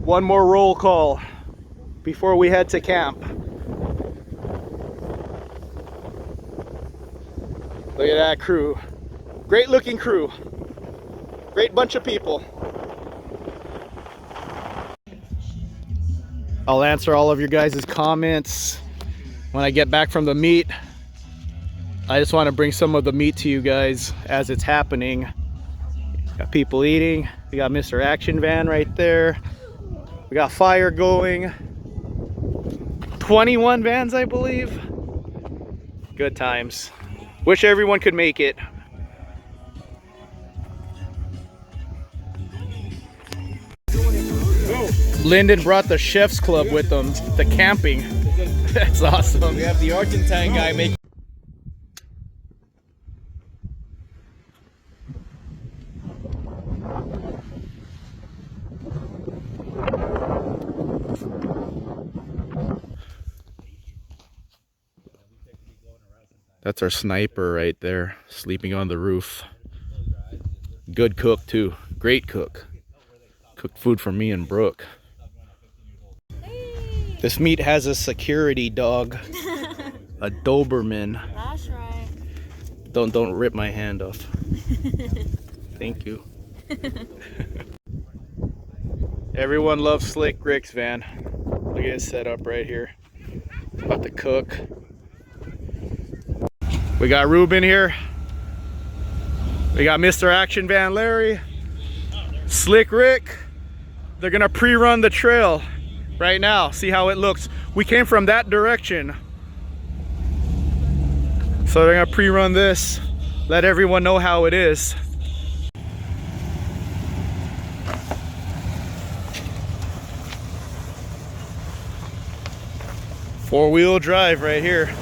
One more roll call before we head to camp. Look at that crew. Great looking crew. Great bunch of people. I'll answer all of your guys' comments when I get back from the meet. I just want to bring some of the meat to you guys as it's happening. Got people eating. We got Mr. Action Van right there. We got fire going. 21 vans, I believe. Good times. Wish everyone could make it. Lyndon brought the chef's club with them, the camping. That's awesome. We have the Argentine guy making. That's our sniper right there, sleeping on the roof. Good cook too, great cook. Cooked food for me and Brooke. This meet has a security dog, a Doberman. That's right. Don't rip my hand off. Thank you. Everyone loves Slick Rick's van. Look at his setup right here. About to cook. We got Ruben here. We got Mr. Action Van Larry. Slick Rick. They're gonna pre-run the trail right now. See how it looks. We came from that direction. So they're gonna pre-run this. Let everyone know how it is. Four-wheel drive right here.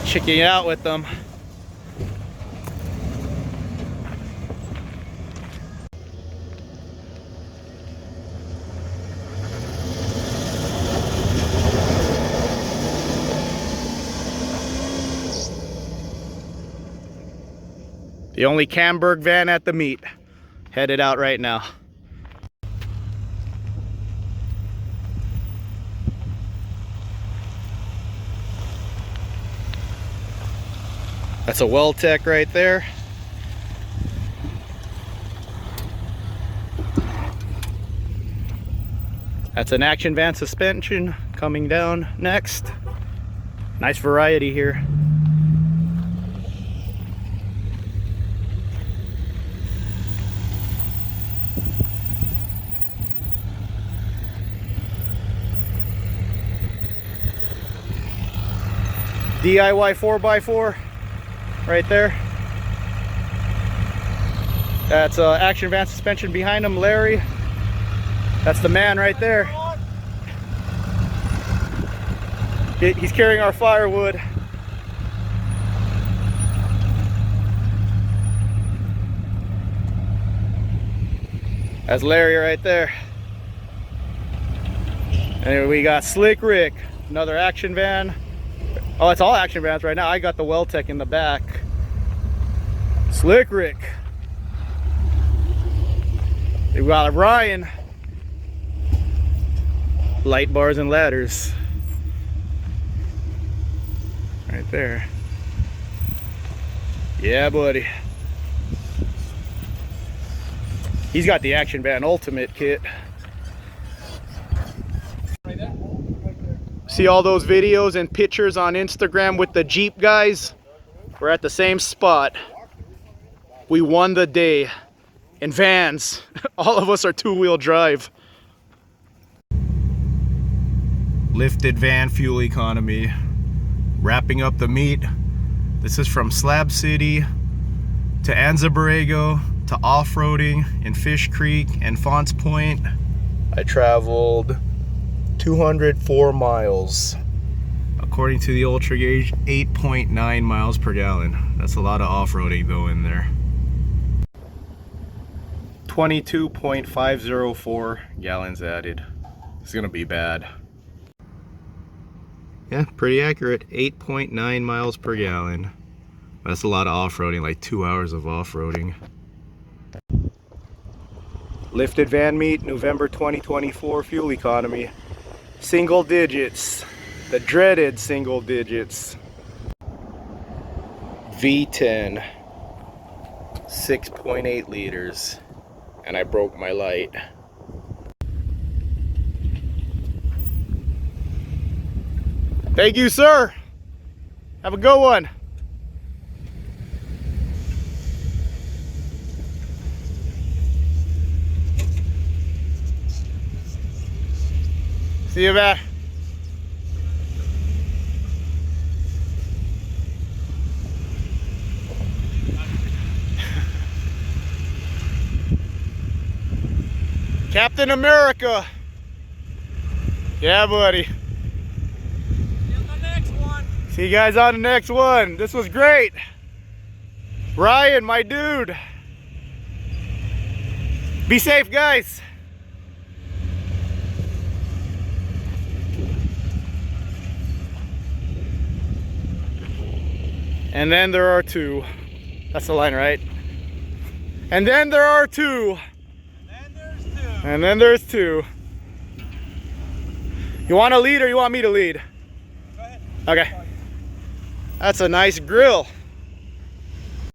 Checking it out with them. The only Camberg van at the meet. Headed out right now. That's a Well-Tech right there. That's an Action Van suspension coming down next. Nice variety here. DIY 4x4 right there. That's Action Van suspension behind him, Larry. That's the man right there. He's carrying our firewood. That's Larry right there. And we got Slick Rick, another Action Van. Oh, it's all Action Vans right now. I got the Well-Tech in the back. Slick Rick. We got Ryan. Light bars and ladders. Right there. Yeah, buddy. He's got the Action Van Ultimate kit. See all those videos and pictures on Instagram with the Jeep guys? We're at the same spot. We won the day in vans. All of us are two-wheel drive. Lifted van fuel economy. Wrapping up the meet. This is from Slab City to Anza Borrego to off-roading in Fish Creek and Fonts Point. I traveled 204 miles. According to the Ultra Gauge, 8.9 miles per gallon. That's a lot of off-roading though in there. 22.504 gallons added. It's gonna be bad. Yeah, pretty accurate. 8.9 miles per gallon. That's a lot of off-roading, like 2 hours of off-roading. Lifted van meet, November 2024 fuel economy. Single digits, the dreaded single digits. V10, 6.8 liters, and I broke my light. Thank you, sir. Have a good one. See you back. Captain America. Yeah, buddy. See you on the next one. See you guys on the next one. This was great. Ryan, my dude. Be safe, guys. And then there are two. That's the line, right? And then there are two. And then there's two. You want to lead or you want me to lead? Go ahead. Okay. That's a nice grill.